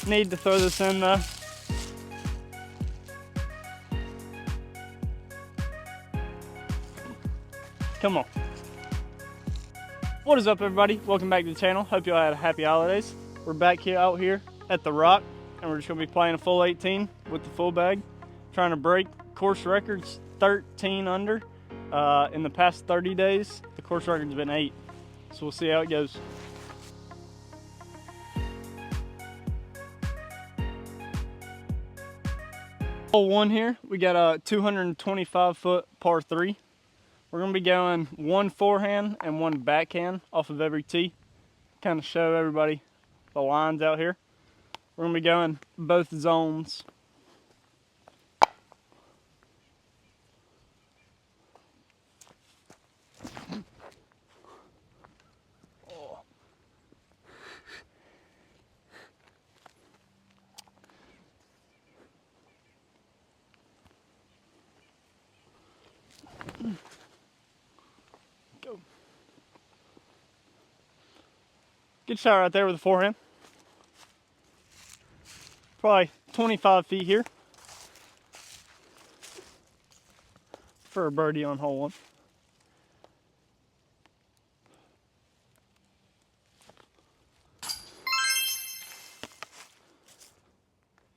Need to throw this in though. Come on. What is up, everybody? Welcome back to the channel. Hope you all had a happy holidays. We're back here out here at the Rock, and we're just gonna be playing a full 18 with the full bag, trying to break course records. 13 under in the past 30 days. The course record's been 8, so we'll see how it goes. Hole 1 here, we got a 225-foot par 3. We're gonna be going one forehand and one backhand off of every tee. Kind of show everybody the lines out here. We're gonna be going both zones. Go. Good shot right there with the forehand. Probably 25 feet here for a birdie on hole 1.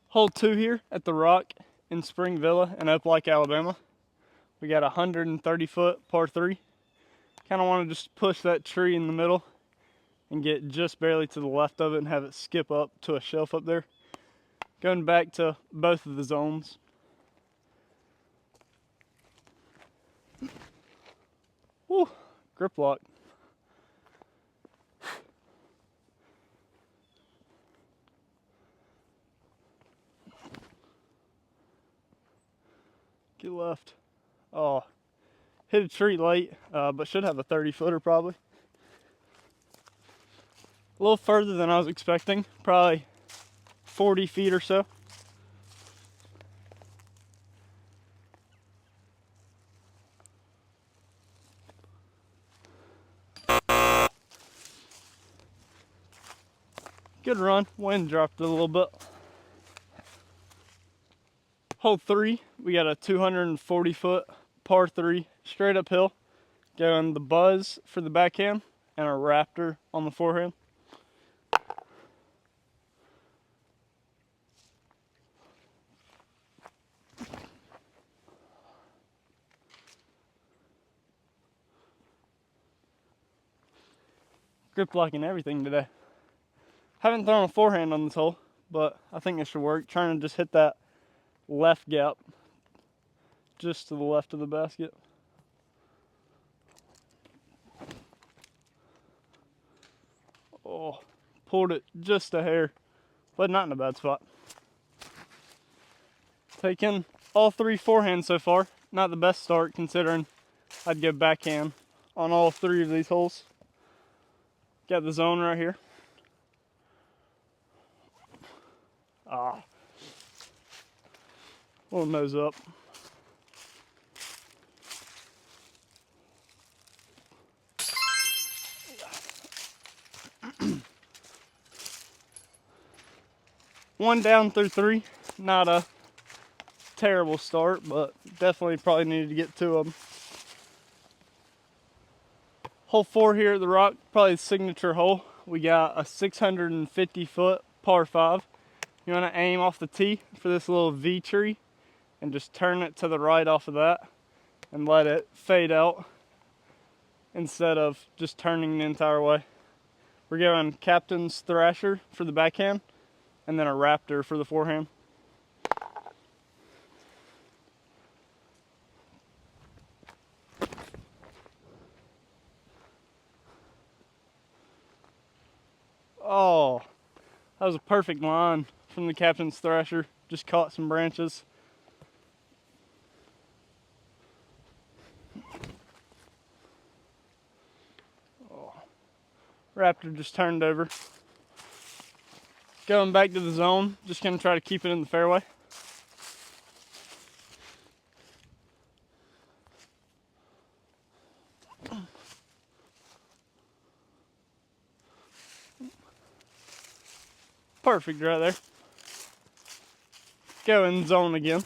Hole 2 here at the Rock in Spring Villa in Opelika, Alabama. We got a 130-foot par 3. Kind of want to just push that tree in the middle and get just barely to the left of it and have it skip up to a shelf up there. Going back to both of the zones. Woo, grip lock. Get left. Oh, hit a tree late, but should have a 30-footer probably. A little further than I was expecting, probably 40 feet or so. Good run, wind dropped it a little bit. Hole 3, we got a 240-foot par 3 straight uphill, going the Buzz for the backhand and a Raptor on the forehand. Grip locking everything today. Haven't thrown a forehand on this hole, but I think it should work. Trying to just hit that left gap just to the left of the basket. Oh, pulled it just a hair, but not in a bad spot. Taking all 3 forehands so far. Not the best start considering I'd go backhand on all 3 of these holes. Got the zone right here. Ah, little nose up. One down through 3. Not a terrible start, but definitely probably needed to get 2 of them. Hole 4 here at the Rock, probably the signature hole. We got a 650-foot par 5. You want to aim off the tee for this little V tree and just turn it to the right off of that and let it fade out instead of just turning the entire way. We're going Captain's Thrasher for the backhand and then a Raptor for the forehand. Oh, that was a perfect line from the Captain's Thrasher. Just caught some branches. Oh, Raptor just turned over. Going back to the zone, just gonna try to keep it in the fairway. Perfect right there. Go in zone again.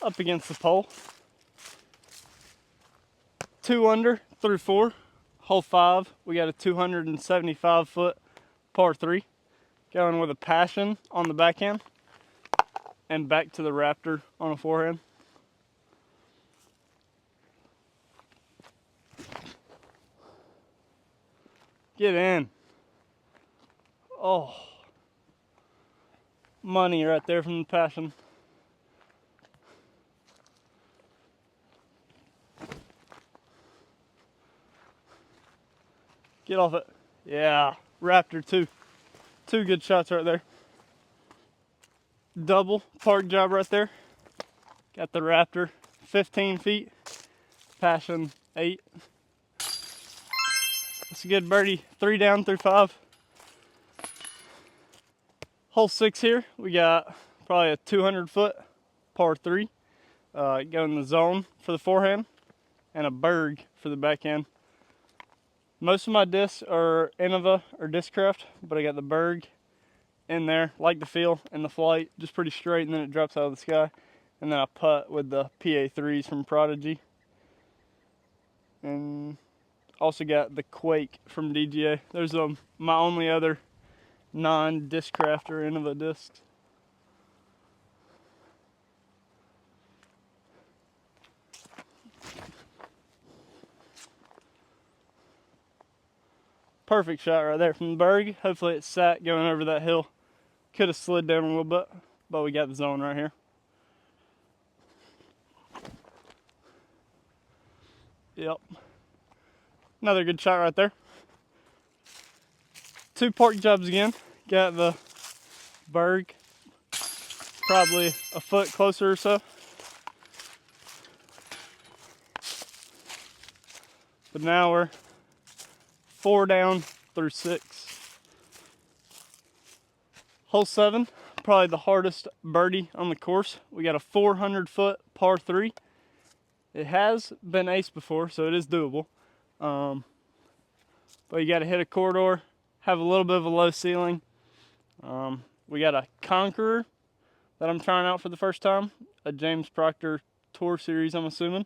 Up against the pole. 2 under through 4, hole 5. We got a 275 foot par 3. Going with a passion on the backhand and back to the Raptor on a forehand. Get in. Oh, money right there from the passion. Get off it. Yeah, Raptor 2. 2 good shots right there. Double park job right there. Got the Raptor 15 feet, passion 8. That's a good birdie. 3 down through 5. Hole 6 here, we got probably a 200 foot par 3. Go in the zone for the forehand and a berg for the backhand. Most of my discs are Innova or Discraft, but I got the berg in there. Like the feel and the flight, just pretty straight, and then it drops out of the sky. And then I putt with the PA3s from Prodigy. And also got the Quake from DGA. There's my only other non-Discraft or Innova discs. Perfect shot right there from the berg. Hopefully it sat going over that hill. Could have slid down a little bit, but we got the zone right here. Yep. Another good shot right there. 2 park jobs again. Got the berg probably a foot closer or so. But now we're 4 down through 6. Hole 7, probably the hardest birdie on the course. We got a 400 foot par 3. It has been ace before, so it is doable. But you got to hit a corridor, have a little bit of a low ceiling. We got a Conqueror that I'm trying out for the first time, a James Proctor Tour Series, I'm assuming.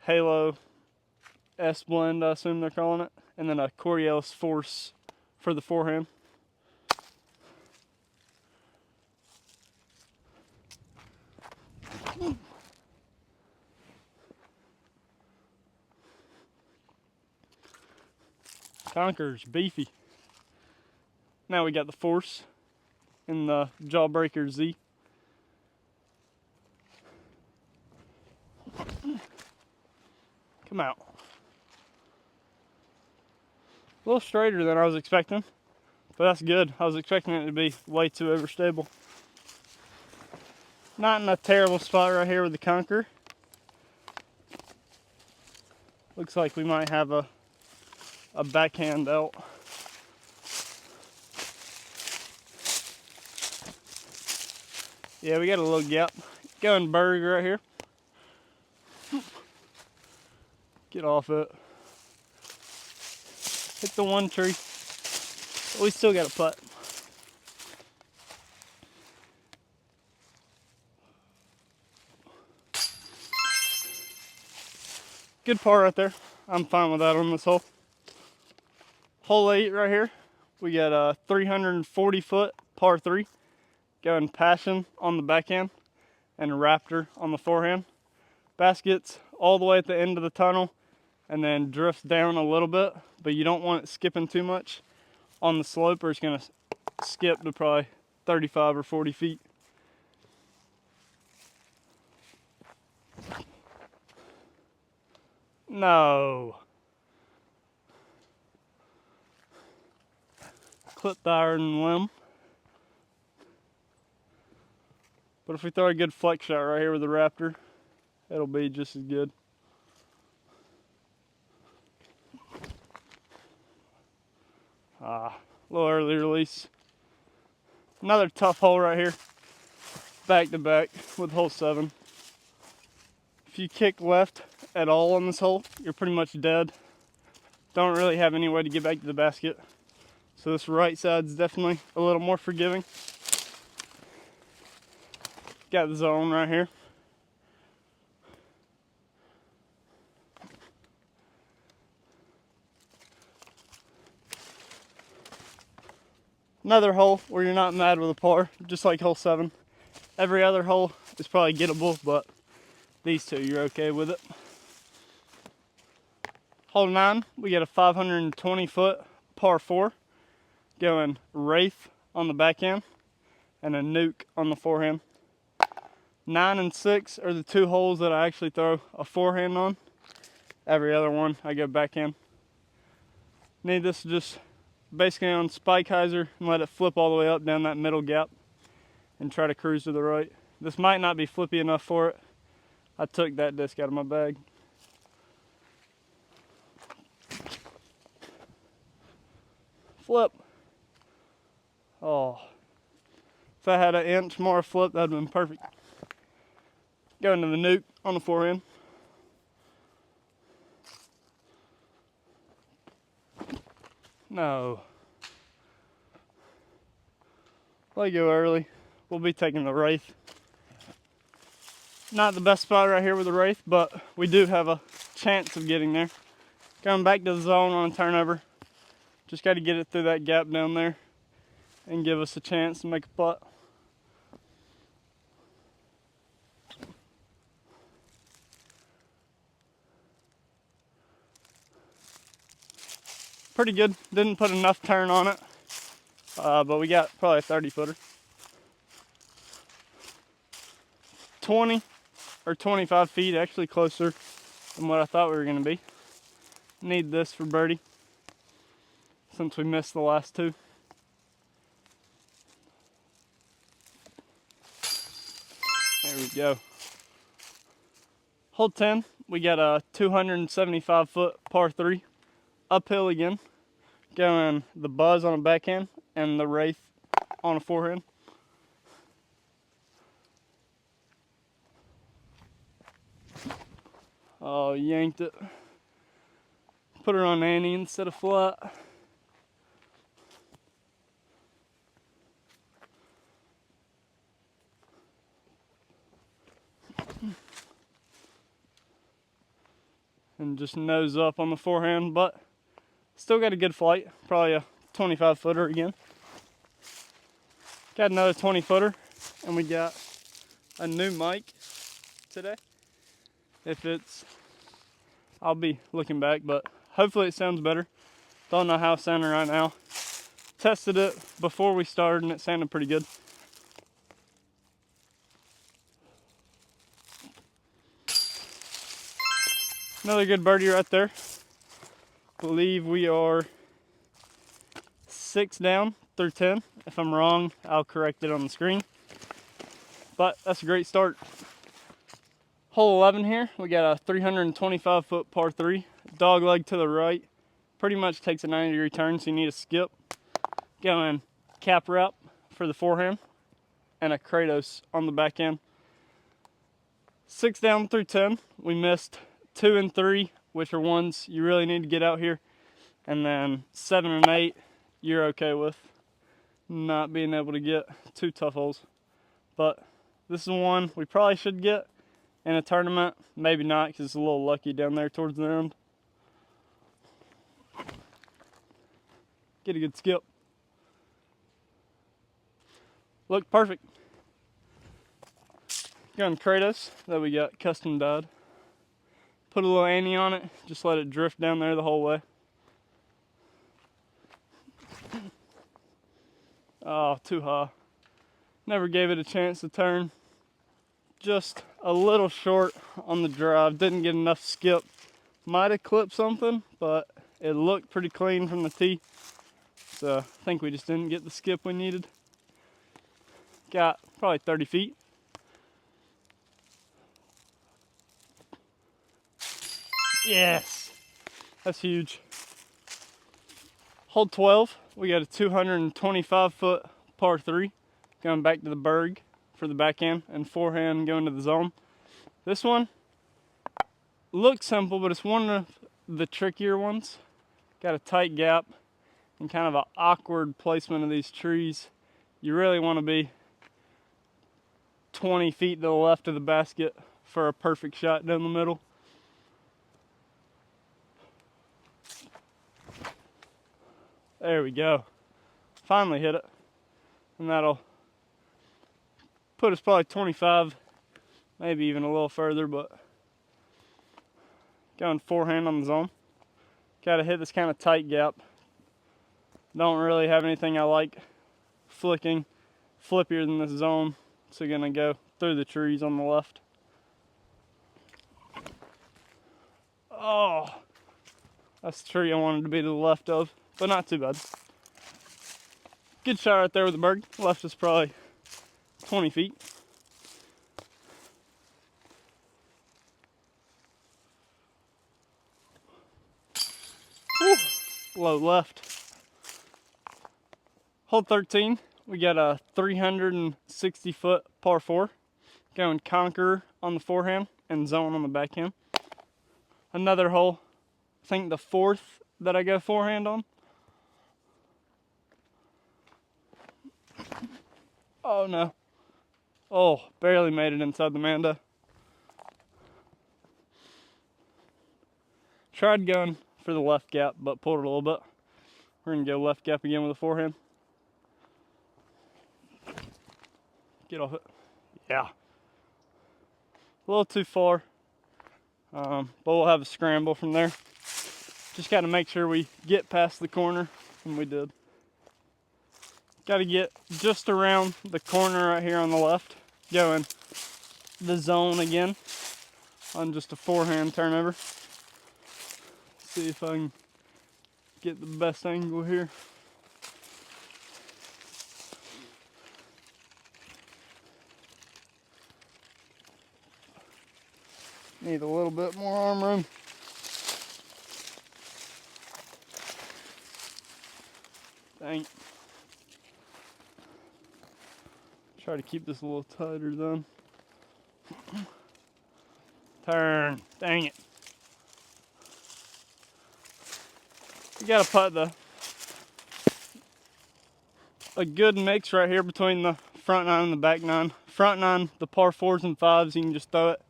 Halo S blend, I assume they're calling it, and then a Coriolis Force for the forehand. Conqueror's beefy. Now we got the Force in the Jawbreaker Z. Come out. A little straighter than I was expecting, but that's good. I was expecting it to be way too overstable. Not in a terrible spot right here with the Conqueror. Looks like we might have a backhand out. Yeah, we got a little gap. Going berg right here. Get off it. Hit the one tree. But we still got a putt. Good par right there. I'm fine with that on this hole. Hole 8 right here. We got a 340 foot par 3. Going passion on the backhand and a Raptor on the forehand. Baskets all the way at the end of the tunnel and then drifts down a little bit, but you don't want it skipping too much on the slope or it's gonna skip to probably 35 or 40 feet. No. Clip the iron limb. But if we throw a good flex shot right here with the Raptor, it'll be just as good. A little early release. Another tough hole right here. back to back with hole 7. If you kick left at all on this hole, you're pretty much dead. Don't really have any way to get back to the basket. So this right side's definitely a little more forgiving. Got the zone right here. Another hole where you're not mad with a par, just like hole 7. Every other hole is probably gettable, but these two, you're okay with it. Hole 9, we got a 520-foot par 4, going wraith on the backhand and a nuke on the forehand. 9 and 6 are the 2 holes that I actually throw a forehand on. Every other one, I go backhand. Need this to just basically on spike hyzer and let it flip all the way up down that middle gap and try to cruise to the right. This might not be flippy enough for it. I took that disc out of my bag. Flip. Oh, if I had an inch more flip, that'd have been perfect. Going to the nuke on the forehand. No. Let go early. We'll be taking the wraith. Not the best spot right here with the wraith, but we do have a chance of getting there. Going back to the zone on a turnover. Just got to get it through that gap down there and give us a chance to make a putt. Pretty good. Didn't put enough turn on it, but we got probably a 30-footer. 20 or 25 feet, actually closer than what I thought we were going to be. Need this for birdie since we missed the last 2. There we go. Hole 10, we got a 275-foot par 3, uphill again, going the buzz on a backhand and the wraith on a forehand. Oh, yanked it. Put her on Annie instead of flat. And just nose up on the forehand, but still got a good flight. Probably a 25-footer again. Got another 20-footer, and we got a new mic today. If it's, I'll be looking back, but hopefully it sounds better. Don't know how it's sounding right now. Tested it before we started, and it sounded pretty good. Another good birdie right there. Believe we are 6 down through 10. If I'm wrong, I'll correct it on the screen. But that's a great start. Hole 11 here, we got a 325-foot par 3, dog leg to the right. Pretty much takes a 90-degree turn, so you need a skip. Going cap wrap for the forehand and a Kratos on the backhand. 6 down through 10, we missed 2 and 3, which are ones you really need to get out here. And then 7 and 8, you're okay with not being able to get 2 tough holes. But this is one we probably should get in a tournament. Maybe not, because it's a little lucky down there towards the end. Get a good skip. Look perfect. Got Kratos that we got custom dyed. Put a little Annie on it, just let it drift down there the whole way. Oh, too high. Never gave it a chance to turn. Just a little short on the drive. Didn't get enough skip. Might have clipped something, but it looked pretty clean from the tee. So I think we just didn't get the skip we needed. Got probably 30 feet. Yes, that's huge. Hole 12, we got a 225-foot par 3 going back to the Berg for the backhand and forehand going to the zone. This one looks simple, but it's one of the trickier ones. Got a tight gap and kind of an awkward placement of these trees. You really want to be 20 feet to the left of the basket for a perfect shot down the middle. There we go. Finally hit it. And that'll put us probably 25, maybe even a little further, but going forehand on the zone. Gotta hit this kind of tight gap. Don't really have anything I like flippier than this zone. So gonna go through the trees on the left. Oh, that's the tree I wanted to be to the left of, but not too bad. Good shot right there with the bird. Left us probably 20 feet. Whew. Low left. Hole 13, we got a 360 foot par 4. Going conqueror on the forehand and zone on the backhand. Another hole, I think the 4th that I go forehand on. Oh no. Oh, barely made it inside the Manda. Tried going for the left gap, but pulled it a little bit. We're gonna go left gap again with the forehand. Get off it. Yeah. A little too far, but we'll have a scramble from there. Just got to make sure we get past the corner, and we did. Got to get just around the corner right here on the left, going the zone again on just a forehand turnover. See if I can get the best angle here. Need a little bit more arm room. Dang. Try to keep this a little tighter then. Turn. Dang it. You gotta put a good mix right here between the front 9 and the back 9. Front 9, the par 4s and 5s, you can just throw it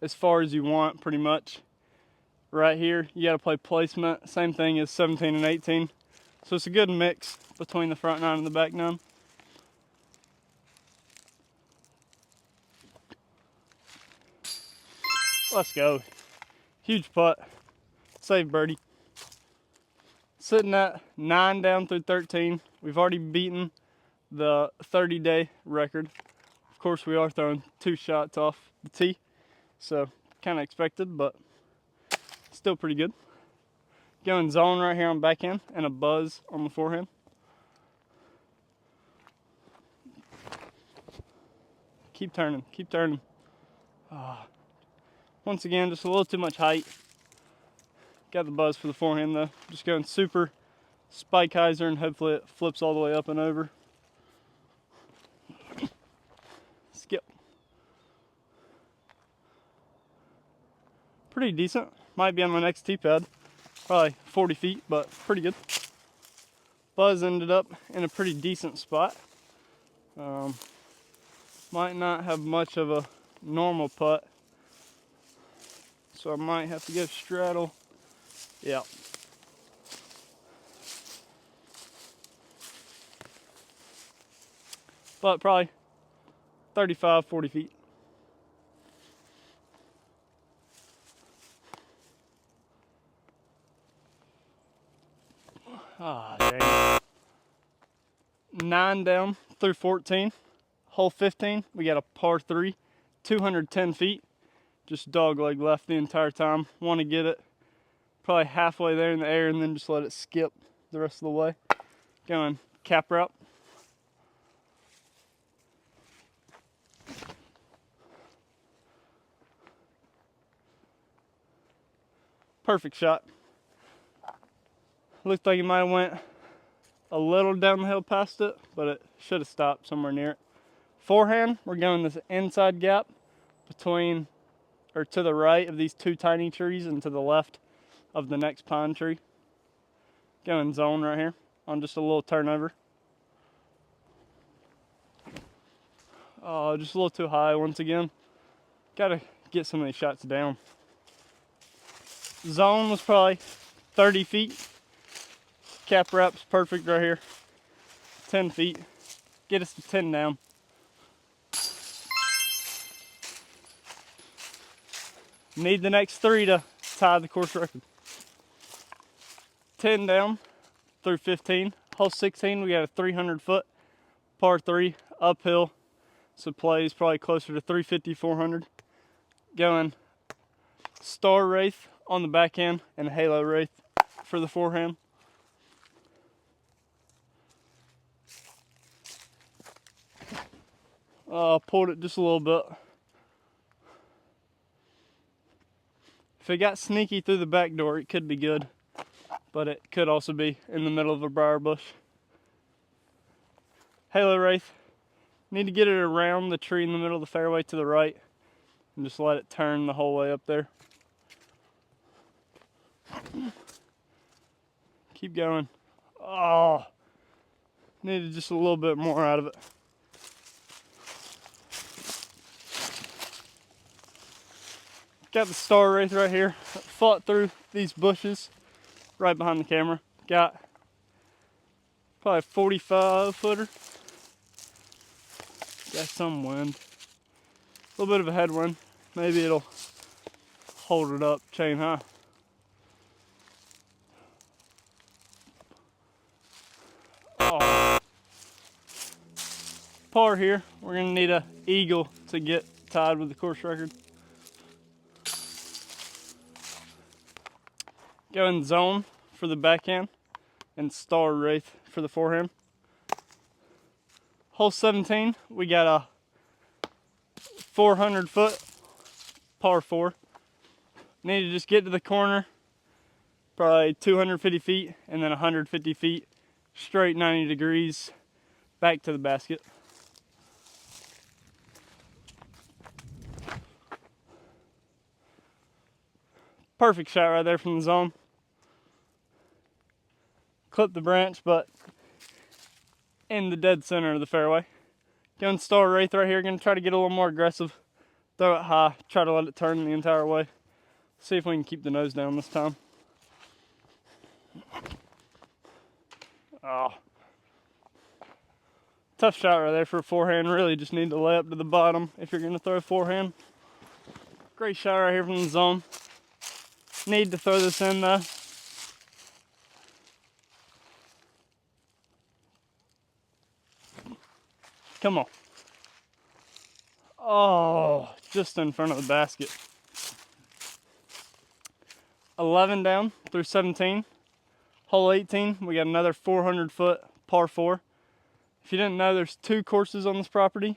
as far as you want, pretty much. Right here, you gotta play placement. Same thing as 17 and 18. So it's a good mix between the front 9 and the back 9. Let's go. Huge putt. Save birdie. Sitting at 9 down through 13. We've already beaten the 30-day record. Of course, we are throwing 2 shots off the tee. So, kind of expected, but still pretty good. Going zone right here on backhand and a buzz on the forehand. Keep turning, keep turning. Once again, just a little too much height. Got the buzz for the forehand though. Just going super spike hyzer and hopefully it flips all the way up and over. Skip. Pretty decent. Might be on my next tee pad. Probably 40 feet, but pretty good. Buzz ended up in a pretty decent spot. Might not have much of a normal putt, so I might have to go straddle. Yeah. But probably 35, 40 feet. Ah, dang. 9 down through 14. Hole 15, we got a par 3, 210 feet. Just dogleg left the entire time. Want to get it probably halfway there in the air and then just let it skip the rest of the way. Going cap route. Perfect shot. Looked like it might have went a little down the hill past it, but it should have stopped somewhere near it. Forehand, we're going this inside gap between, or to the right of these two tiny trees and to the left of the next pine tree. Going zone right here on just a little turnover. Oh, just a little too high once again. Gotta get some of these shots down. Zone was probably 30 feet. Cap wrap's perfect right here. 10 feet. Get us to 10 down. Need the next 3 to tie the course record. 10 down through 15. Hole 16, we got a 300-foot par 3 uphill. So plays probably closer to 350, 400. Going star wraith on the backhand and a halo wraith for the forehand. Pulled it just a little bit. If it got sneaky through the back door, it could be good, but it could also be in the middle of a briar bush. Halo wraith, need to get it around the tree in the middle of the fairway to the right and just let it turn the whole way up there. Keep going. Oh, needed just a little bit more out of it. Got the star wraith right here. Fought through these bushes right behind the camera. Got probably a 45 footer. Got some wind. A little bit of a headwind. Maybe it'll hold it up chain high. Oh. Par here. We're gonna need a eagle to get tied with the course record. Going zone for the backhand and star wraith for the forehand. Hole 17, we got a 400-foot par 4. Need to just get to the corner, probably 250 feet, and then 150 feet, straight 90 degrees, back to the basket. Perfect shot right there from the zone. Clip the branch, but in the dead center of the fairway. Going star wraith right here. Gonna try to get a little more aggressive. Throw it high. Try to let it turn the entire way. See if we can keep the nose down this time. Oh. Tough shot right there for a forehand. Really just need to lay up to the bottom if you're gonna throw a forehand. Great shot right here from the zone. Need to throw this in though. Come on. Oh, just in front of the basket. 11 down through 17. Hole 18, we got another 400-foot par 4. If you didn't know, there's 2 courses on this property.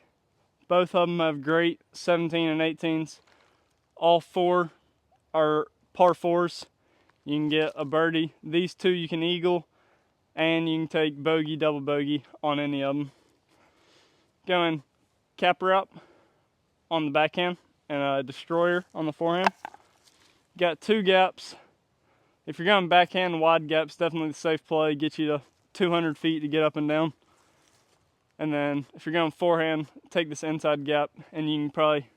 Both of them have great 17 and 18s. All 4 are par 4s. You can get a birdie. These 2 you can eagle, and you can take bogey, double bogey on any of them. Going cap route on the backhand and a destroyer on the forehand. Got 2 gaps. If you're going backhand, wide gaps definitely the safe play. Get you to 200 feet to get up and down. And then if you're going forehand, take this inside gap and you can probably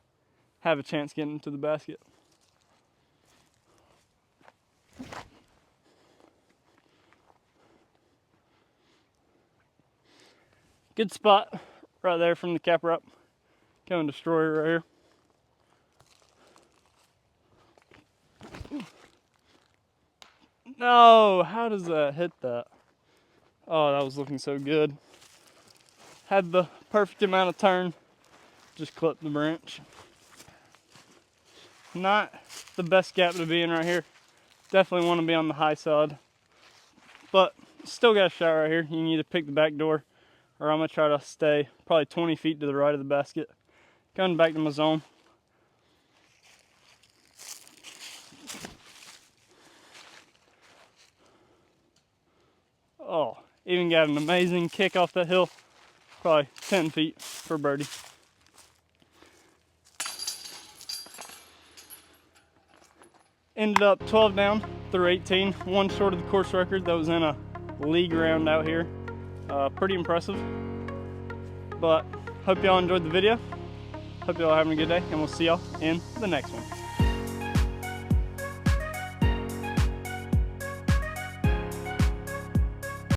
have a chance getting to the basket. Good spot right there from the cap route. Going destroyer right here. No, how does that hit that? Oh, that was looking so good. Had the perfect amount of turn. Just clipped the branch. Not the best gap to be in right here. Definitely want to be on the high side. But still got a shot right here. You can either pick the back door, or I'm going to try to stay probably 20 feet to the right of the basket. Going back to my zone. Oh, even got an amazing kick off that hill. probably 10 feet for birdie. Ended up 12 down through 18, one short of the course record that was in a league round out here. Pretty impressive. But hope y'all enjoyed the video. Hope y'all are having a good day, and we'll see y'all in the next one.